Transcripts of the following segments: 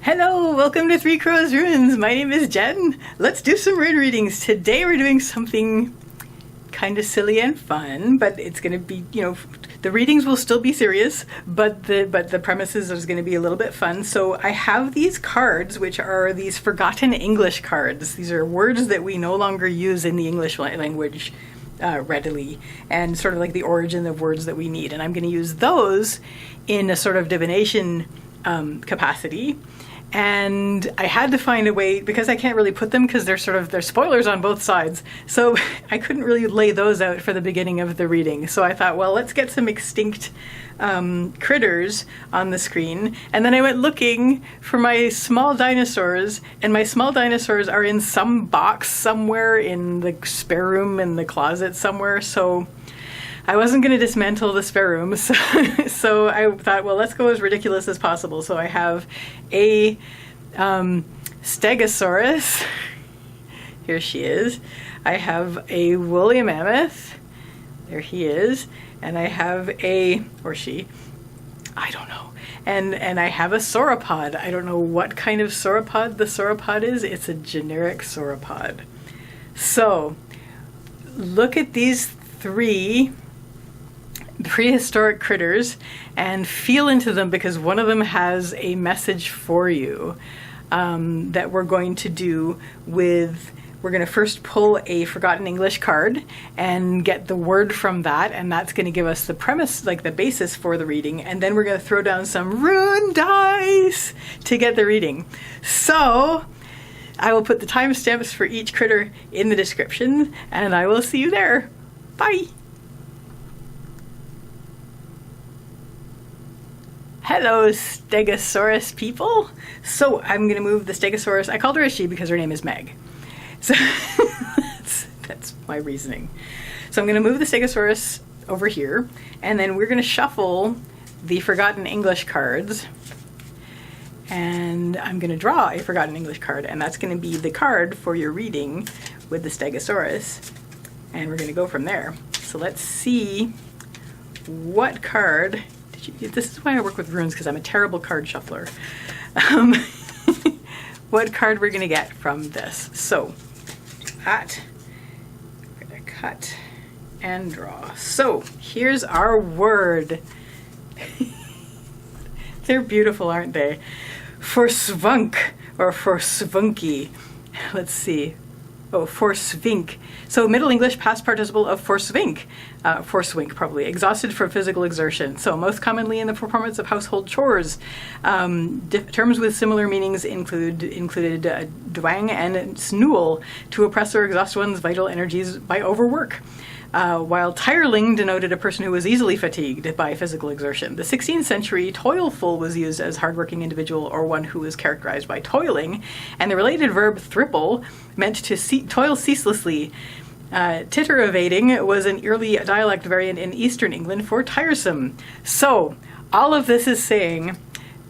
Hello, welcome to Three Crows Runes. My name is Jen. Let's do some rune readings. Today we're doing something kind of silly and fun, but it's going to be, the readings will still be serious, but the premises is going to be a little bit fun. So I have these cards, which are these forgotten English cards. These are words that we no longer use in the English language readily, and sort of like the origin of words that we need. And I'm going to use those in a sort of divination capacity. And I had to find a way, because I can't really put them because they're spoilers on both sides. So I couldn't really lay those out for the beginning of the reading. So I thought, well, let's get some extinct critters on the screen. And then I went looking for my small dinosaurs, and my small dinosaurs are in some box somewhere in the spare room in the closet somewhere. So I wasn't going to dismantle the spare room, so I thought, well, let's go as ridiculous as possible. So I have a Stegosaurus. Here she is. I have a woolly mammoth. There he is. And I have or she, I don't know. And I have a sauropod. I don't know what kind of sauropod the sauropod is. It's a generic sauropod. So look at these three prehistoric critters and feel into them, because one of them has a message for you that we're going to do with. We're going to first pull a forgotten English card and get the word from that, and that's going to give us the premise, like the basis for the reading, and then we're going to throw down some rune dice to get the reading. So I will put the timestamps for each critter in the description, and I will see you there. Bye! Hello, Stegosaurus people. So I'm going to move the Stegosaurus. I called her a she because her name is Meg. So that's my reasoning. So I'm going to move the Stegosaurus over here, and then we're going to shuffle the forgotten English cards. And I'm going to draw a forgotten English card, and that's going to be the card for your reading with the Stegosaurus. And we're going to go from there. So let's see what card. This is why I work with runes, because I'm a terrible card shuffler. What card we're going to get from this. So, we're going to cut and draw. So, here's our word. They're beautiful, aren't they? Forsvunk, or forsvunky. Let's see. Oh, forsvink. So Middle English past participle of forsvink. Forswink, probably. Exhausted for physical exertion. So most commonly in the performance of household chores. Terms with similar meanings included dwang and snool, to oppress or exhaust one's vital energies by overwork. While tireling denoted a person who was easily fatigued by physical exertion. The 16th century toilful was used as hardworking individual or one who was characterized by toiling, and the related verb thripple meant to toil ceaselessly. Titiravating was an early dialect variant in Eastern England for tiresome. So, all of this is saying,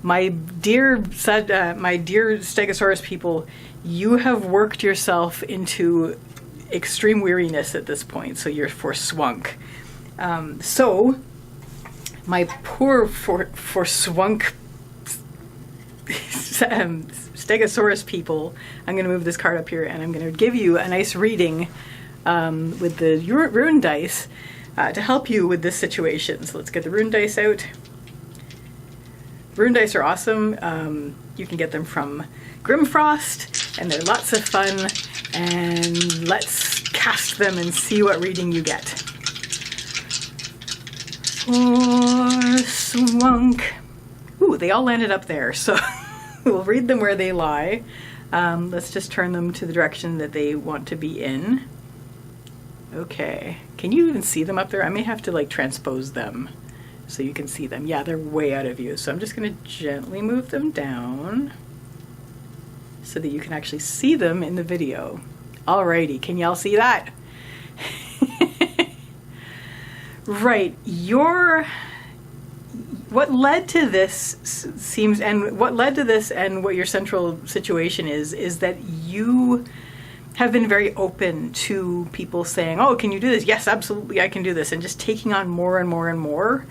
my dear Stegosaurus people, you have worked yourself into extreme weariness at this point, so you're forswunk. So, my poor forswunk Stegosaurus people, I'm going to move this card up here, and I'm going to give you a nice reading with the rune dice to help you with this situation. So let's get the rune dice out. Rune dice are awesome. You can get them from Grimfrost, and they're lots of fun. And let's cast them and see what reading you get. Forswunk. Ooh, they all landed up there, so we'll read them where they lie. Let's just turn them to the direction that they want to be in. Okay. Can you even see them up there? I may have to transpose them so you can see them. Yeah, they're way out of view. So I'm just going to gently move them down so that you can actually see them in the video. Alrighty, can y'all see that? Right, what led to this and what your central situation is that you have been very open to people saying, oh, can you do this? Yes, absolutely, I can do this. And just taking on more and more and more.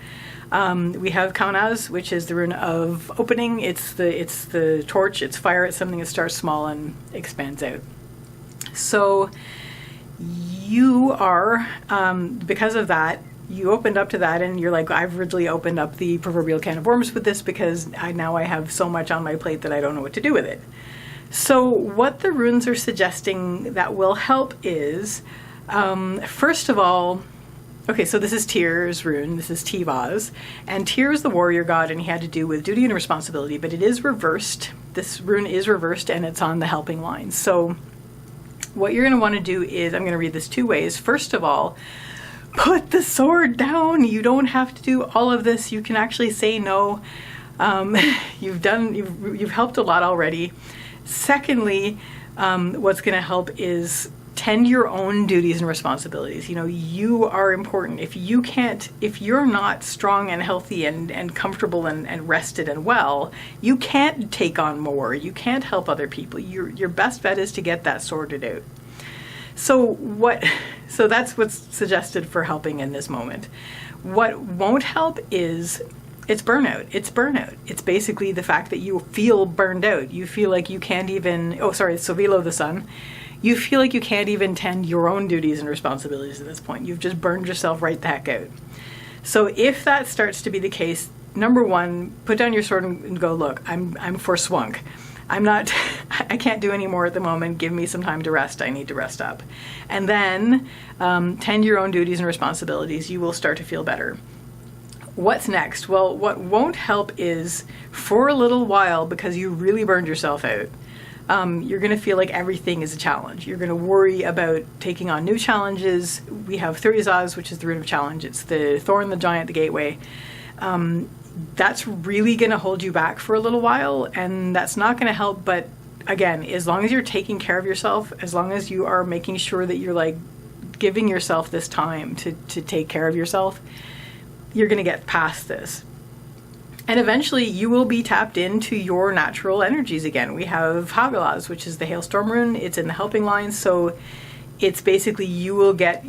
We have Kaunaz, which is the rune of opening. It's the torch, it's fire, it's something that starts small and expands out. So you are, because of that, you opened up to that and you're like, I've really opened up the proverbial can of worms with this because now I have so much on my plate that I don't know what to do with it. So what the runes are suggesting that will help is, first of all, okay, so this is Tyr's rune, this is Tivaz, and Tyr is the warrior god and he had to do with duty and responsibility, but it is reversed. This rune is reversed and it's on the helping line. So what you're going to want to do is, I'm going to read this two ways. First of all, put the sword down. You don't have to do all of this. You can actually say no. You've helped a lot already. Secondly, what's going to help is tend your own duties and responsibilities. You know, you are important. If you're not strong and healthy and comfortable and rested and well, you can't take on more. You can't help other people. Your best bet is to get that sorted out. So that's what's suggested for helping in this moment. What won't help is it's burnout. It's burnout. It's basically the fact that you feel burned out. You feel like you can't even, Sovilo the sun. You feel like you can't even tend your own duties and responsibilities at this point. You've just burned yourself right the heck out. So if that starts to be the case, number one, put down your sword and go, look, I'm forswunk. I can't do any more at the moment. Give me some time to rest. I need to rest up. And then tend your own duties and responsibilities. You will start to feel better. What's next? Well, what won't help is for a little while, because you really burned yourself out, you're going to feel like everything is a challenge. You're going to worry about taking on new challenges. We have Thurizaz, which is the rune of challenge. It's the thorn, the giant, the gateway. That's really going to hold you back for a little while, and that's not going to help. But again, as long as you're taking care of yourself, as long as you are making sure that you're like giving yourself this time to take care of yourself, you're going to get past this. And eventually you will be tapped into your natural energies again. We have Hagilaz, which is the hailstorm rune. It's in the helping line. So it's basically you'll get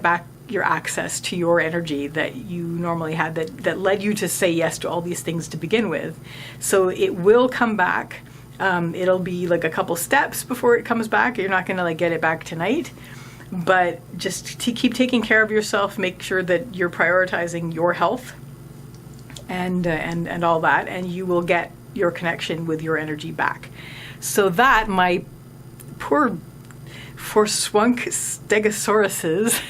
back your access to your energy that you normally had that led you to say yes to all these things to begin with. So it will come back. It'll be like a couple steps before it comes back. You're not going to like get it back tonight, but just to keep taking care of yourself, make sure that you're prioritizing your health and all that, and you will get your connection with your energy back. So that, my poor forswunk stegosauruses,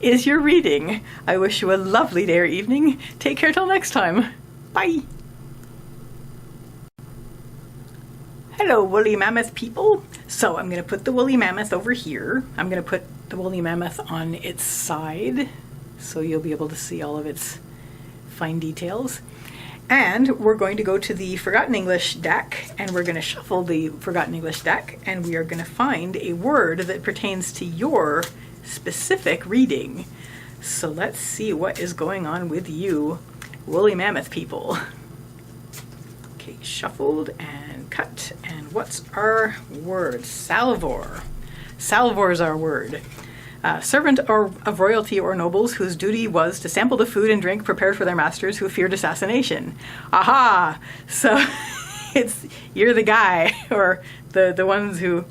is your reading. I wish you a lovely day or evening. Take care till next time. Bye. Hello, woolly mammoth people. So I'm going to put the woolly mammoth over here. I'm going to put the woolly mammoth on its side so you'll be able to see all of its fine details. And we're going to go to the Forgotten English deck, and we're going to shuffle the Forgotten English deck, and we are going to find a word that pertains to your specific reading. So let's see what is going on with you, woolly mammoth people. Okay, shuffled and cut. And what's our word? Salvor. Salvor is our word. Servant of royalty or nobles whose duty was to sample the food and drink prepared for their masters who feared assassination. Aha! So you're the guy, or the ones who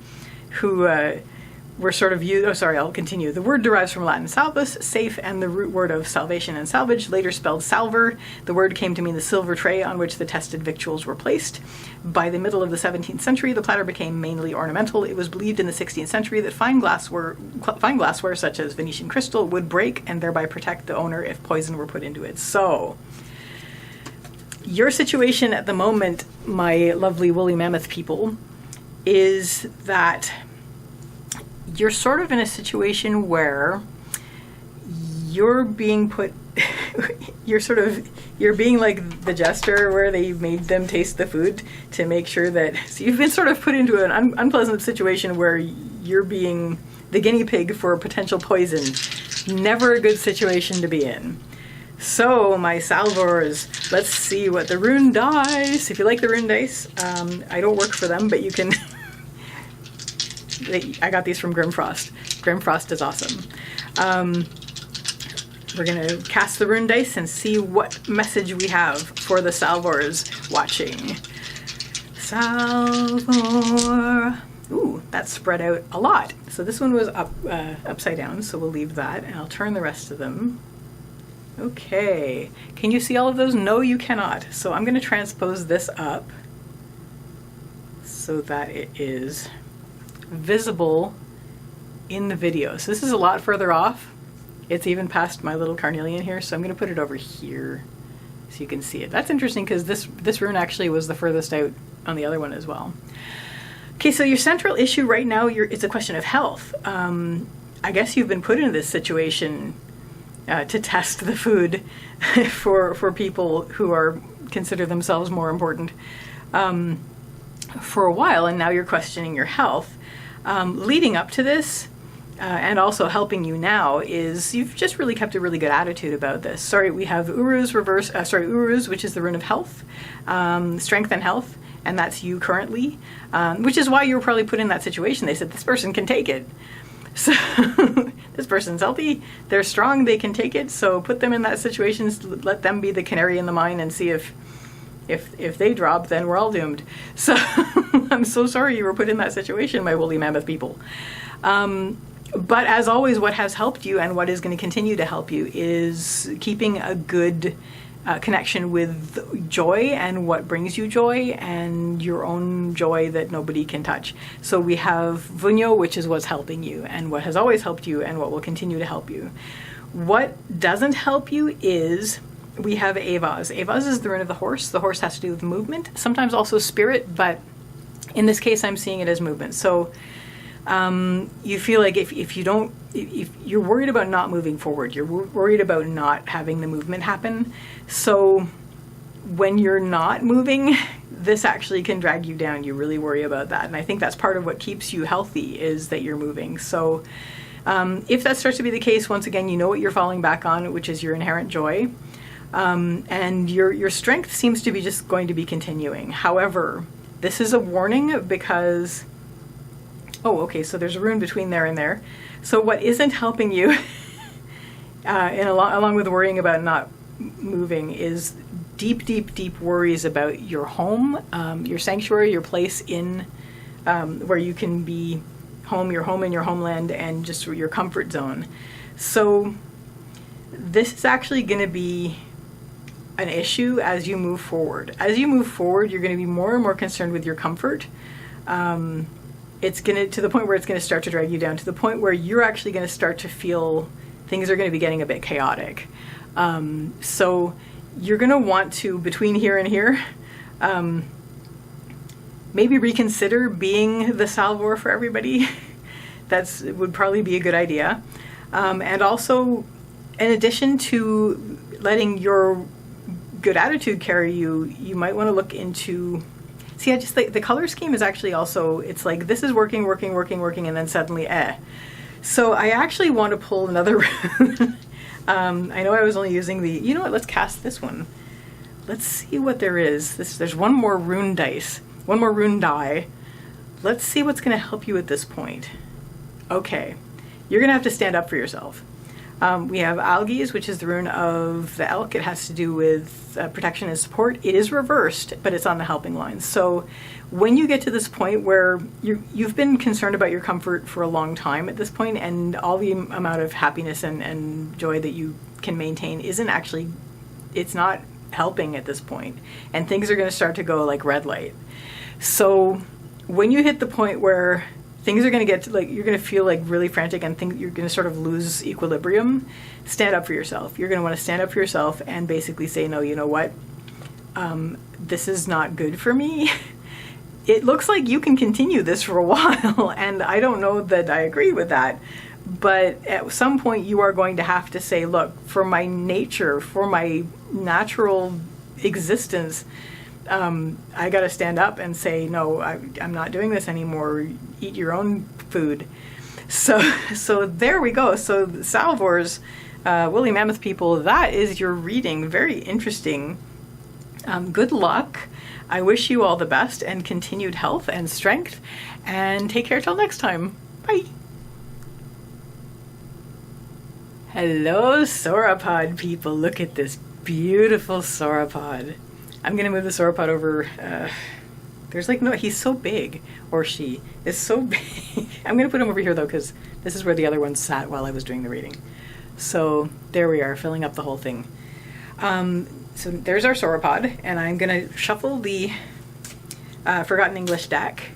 were sort of used. Oh, sorry, I'll continue. The word derives from Latin salvus, safe, and the root word of salvation and salvage, later spelled salver. The word came to mean the silver tray on which the tested victuals were placed. By the middle of the 17th century, the platter became mainly ornamental. It was believed in the 16th century that fine glassware such as Venetian crystal would break and thereby protect the owner if poison were put into it. So, your situation at the moment, my lovely woolly mammoth people, is that you're sort of in a situation where you're being put, you're being like the jester where they made them taste the food to make sure that, so you've been sort of put into an unpleasant situation where you're being the guinea pig for potential poison. Never a good situation to be in. So, my salvors, let's see what the Rune Dice, if you like the Rune Dice, I don't work for them, but you can, I got these from Grimfrost. Grimfrost is awesome. we're going to cast the rune dice and see what message we have for the Salvors watching. Salvor. Ooh, that spread out a lot. So this one was upside down, so we'll leave that, and I'll turn the rest of them. Okay. Can you see all of those? No, you cannot. So I'm going to transpose this up so that it is visible in the video. So this is a lot further off. It's even past my little carnelian here, so I'm going to put it over here so you can see it. That's interesting because this rune actually was the furthest out on the other one as well. Okay, so your central issue right now it's a question of health. I guess you've been put into this situation to test the food for people who consider themselves more important for a while, and now you're questioning your health. Leading up to this, and also helping you now, is you've just really kept a really good attitude about this. Sorry, we have Uru's Uru's, which is the rune of health, strength and health, and that's you currently, which is why you were probably put in that situation. They said, this person can take it. So this person's healthy, they're strong, they can take it, so put them in that situation, let them be the canary in the mine and see if they drop, then we're all doomed. So I'm so sorry you were put in that situation, my woolly mammoth people. But as always, what has helped you and what is going to continue to help you is keeping a good connection with joy and what brings you joy and your own joy that nobody can touch. So we have Vunyo, which is what's helping you and what has always helped you and what will continue to help you. What doesn't help you is we have Avaz. Avaz is the rune of the horse. The horse has to do with movement, sometimes also spirit, but in this case I'm seeing it as movement. So you feel like if you're worried about not moving forward, you're worried about not having the movement happen. So when you're not moving, this actually can drag you down. You really worry about that. And I think that's part of what keeps you healthy, is that you're moving. So if that starts to be the case, once again, you know what you're falling back on, which is your inherent joy. And your strength seems to be just going to be continuing. However, this is a warning because okay, so there's a rune between there and there. So what isn't helping you, along with worrying about not moving, is deep, deep, deep worries about your home, your sanctuary, your place in where you can be home, your home in your homeland, and just your comfort zone. So this is actually going to be an issue as you move forward. As you move forward, you're going to be more and more concerned with your comfort. It's going to the point where it's going to start to drag you down, to the point where you're actually going to start to feel things are going to be getting a bit chaotic. So you're going to want to, between here and here, maybe reconsider being the salvor for everybody. Would probably be a good idea. And also, in addition to letting your good attitude carry you, you might want to look into... See, I just think the color scheme is actually also, it's like this is working, and then suddenly, So I actually want to pull another rune. I know I was only using you know what, let's cast this one. Let's see what there is. There's one more rune dice, one more rune die. Let's see what's going to help you at this point. Okay, you're going to have to stand up for yourself. We have Hagilaz, which is the rune of the elk. It has to do with protection and support. It is reversed, but it's on the helping line. So when you get to this point where you've been concerned about your comfort for a long time at this point, and all the amount of happiness and joy that you can maintain isn't actually, it's not helping at this point, and things are going to start to go like red light. So when you hit the point where things are going to get to, like, you're going to feel like really frantic and think you're going to sort of lose equilibrium, stand up for yourself. You're going to want to stand up for yourself and basically say, no, you know what? This is not good for me. It looks like you can continue this for a while, and I don't know that I agree with that. But at some point you are going to have to say, look, for my nature, for my natural existence, I got to stand up and say, no, I'm not doing this anymore. Eat your own food. So there we go. So Salvors, woolly mammoth people, that is your reading. Very interesting. Good luck. I wish you all the best and continued health and strength, and take care till next time. Bye. Hello, sauropod people. Look at this beautiful sauropod. I'm going to move the sauropod over. There's like no, he's so big, or she is so big. I'm going to put him over here though, because this is where the other one sat while I was doing the reading. So there we are, filling up the whole thing. So there's our sauropod, and I'm going to shuffle the Forgotten English deck,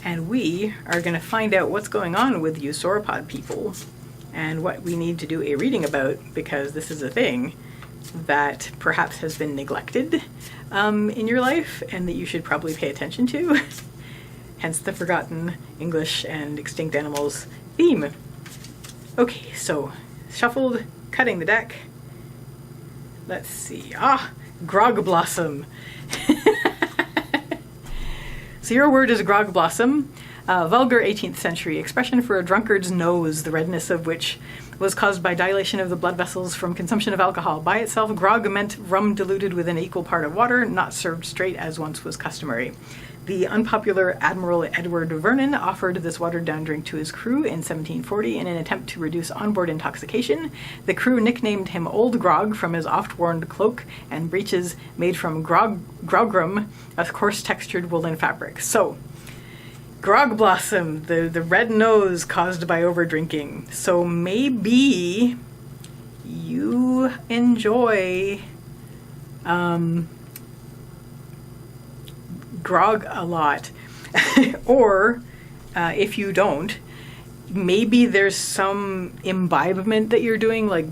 and we are going to find out what's going on with you sauropod people and what we need to do a reading about, because this is a thing that perhaps has been neglected in your life and that you should probably pay attention to. Hence the Forgotten English and Extinct Animals theme. Okay, so shuffled, cutting the deck. Let's see. Grog Blossom. So your word is grog blossom, a vulgar 18th century expression for a drunkard's nose, the redness of which was caused by dilation of the blood vessels from consumption of alcohol. By itself, grog meant rum diluted with an equal part of water, not served straight as once was customary. The unpopular Admiral Edward Vernon offered this watered-down drink to his crew in 1740 in an attempt to reduce onboard intoxication. The crew nicknamed him Old Grog from his oft-worn cloak and breeches made from grogram, a coarse-textured woolen fabric. So, grog blossom, the red nose caused by overdrinking. So maybe you enjoy grog a lot. Or if you don't, maybe there's some imbibement that you're doing. Like,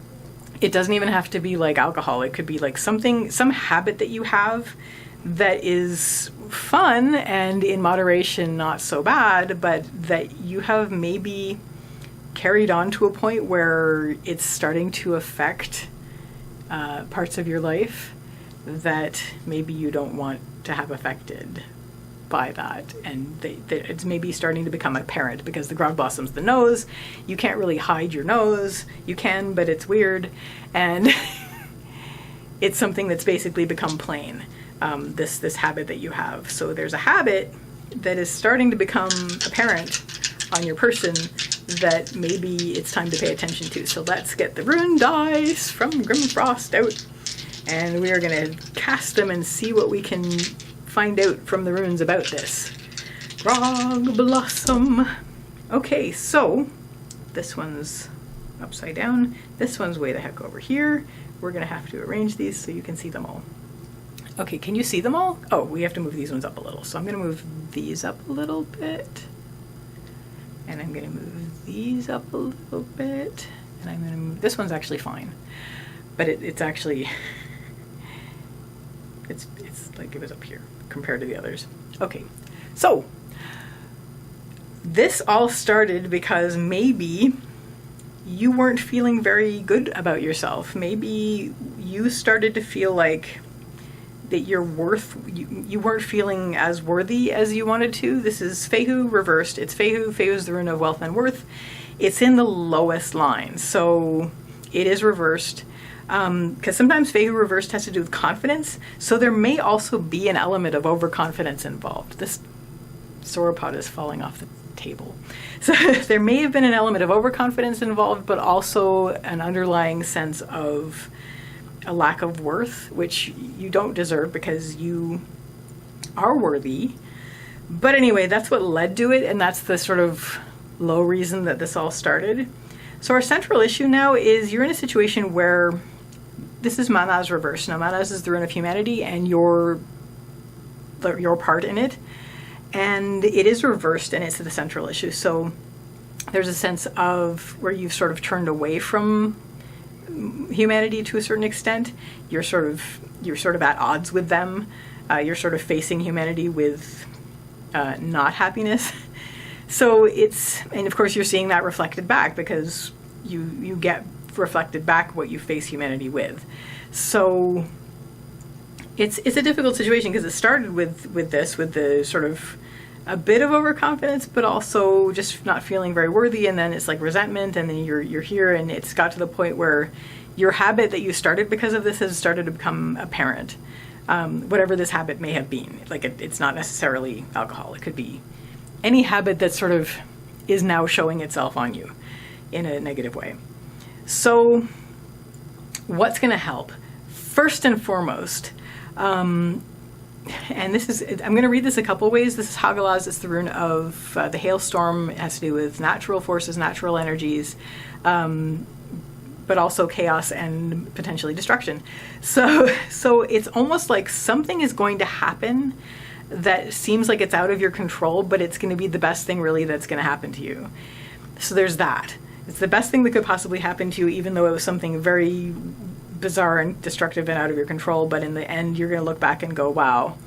it doesn't even have to be like alcohol. It could be like some habit that you have that is fun and in moderation not so bad, but that you have maybe carried on to a point where it's starting to affect parts of your life that maybe you don't want to have affected by that, and it's maybe starting to become apparent, because the grog blossom's the nose. You can't really hide your nose. You can, but it's weird, and it's something that's basically become plain, this habit that you have. So there's a habit that is starting to become apparent on your person that maybe it's time to pay attention to. So let's get the Rune Dice from Grimfrost out, and we are going to cast them and see what we can find out from the runes about this. Grog Blossom. Okay, so this one's upside down. This one's way the heck over here. We're going to have to arrange these so you can see them all. Okay, can you see them all? Oh, we have to move these ones up a little. So I'm going to move these up a little bit. And I'm going to move these up a little bit. And I'm going to move... This one's actually fine. But it's actually... It's like it was up here compared to the others. Okay, so this all started because maybe you weren't feeling very good about yourself. Maybe you started to feel like that you weren't feeling as worthy as you wanted to. This is Fehu reversed. It's Fehu. Fehu is the rune of wealth and worth. It's in the lowest line, so it is reversed. Because sometimes Fehu reversed has to do with confidence, so there may also be an element of overconfidence involved. This sauropod is falling off the table. So there may have been an element of overconfidence involved, but also an underlying sense of a lack of worth, which you don't deserve because you are worthy. But anyway, that's what led to it, and that's the sort of low reason that this all started. So our central issue now is you're in a situation where this is Manaz reversed. Now Manaz is the rune of humanity and your part in it. And it is reversed, and it's the central issue. So there's a sense of where you've sort of turned away from humanity to a certain extent. You're sort of at odds with them. You're sort of facing humanity with not happiness. So and of course you're seeing that reflected back, because you get reflected back what you face humanity with. So it's a difficult situation, because it started with the sort of a bit of overconfidence, but also just not feeling very worthy, and then it's like resentment, and then you're here, and it's got to the point where your habit that you started because of this has started to become apparent. Whatever this habit may have been, like it's not necessarily alcohol. It could be any habit that sort of is now showing itself on you in a negative way. So what's going to help? First and foremost, and this is, I'm going to read this a couple ways. This is Hagilaz. It's the rune of the hailstorm. It has to do with natural forces, natural energies, but also chaos and potentially destruction. So it's almost like something is going to happen that seems like it's out of your control, but it's going to be the best thing really that's going to happen to you. So there's that. It's the best thing that could possibly happen to you, even though it was something very bizarre and destructive and out of your control. But in the end, you're going to look back and go, wow,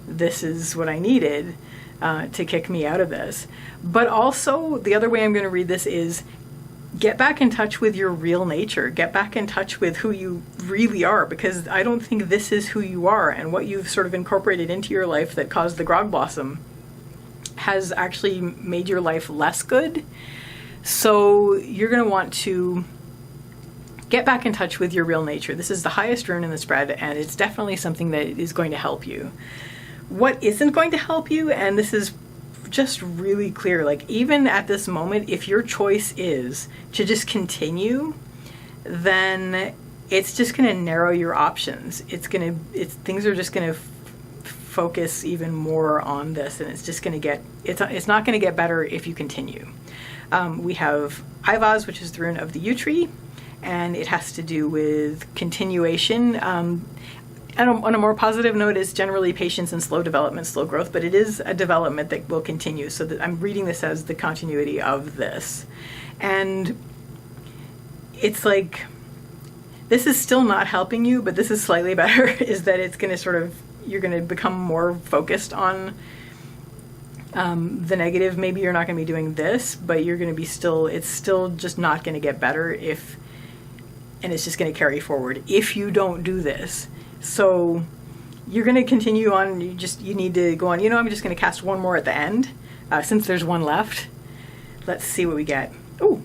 this is what I needed to kick me out of this. But also, the other way I'm going to read this is get back in touch with your real nature. Get back in touch with who you really are, because I don't think this is who you are, and what you've sort of incorporated into your life that caused the grog blossom has actually made your life less good. So you're going to want to get back in touch with your real nature. This is the highest rune in the spread, and it's definitely something that is going to help you. What isn't going to help you, and this is just really clear, like even at this moment, if your choice is to just continue, then it's just going to narrow your options. Things are just going to focus even more on this, and it's just going to get, it's not going to get better if you continue. We have Hagilaz, which is the rune of the yew tree, and it has to do with continuation. And on a more positive note, is generally patience and slow development, slow growth, but it is a development that will continue. So that I'm reading this as the continuity of this. And it's like, this is still not helping you, but this is slightly better, is that it's going to sort of, you're going to become more focused on the negative. Maybe you're not going to be doing this, but you're going to be it's still just not going to get better and it's just going to carry forward if you don't do this. So you're going to continue on. You need to go on. I'm just going to cast one more at the end, since there's one left. Let's see what we get. Oh,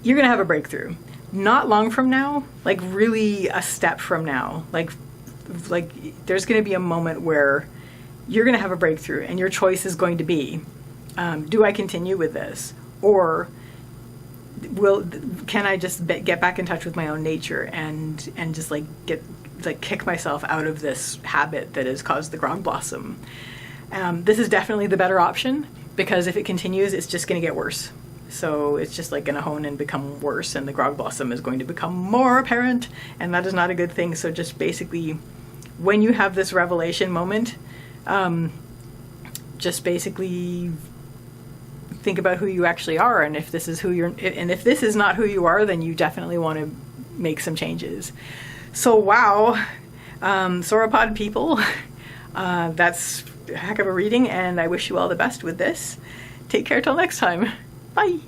you're going to have a breakthrough. Not long from now, like really a step from now. Like there's going to be a moment where you're going to have a breakthrough, and your choice is going to be, do I continue with this? Or can I just get back in touch with my own nature and just kick myself out of this habit that has caused the grog blossom? This is definitely the better option, because if it continues, it's just going to get worse. So it's just like going to hone and become worse, and the grog blossom is going to become more apparent, and that is not a good thing. So just basically, when you have this revelation moment, just basically think about who you actually are, and if this is if this is not who you are, then you definitely want to make some changes. So wow, sauropod people, that's a heck of a reading, and I wish you all the best with this. Take care till next time. Bye.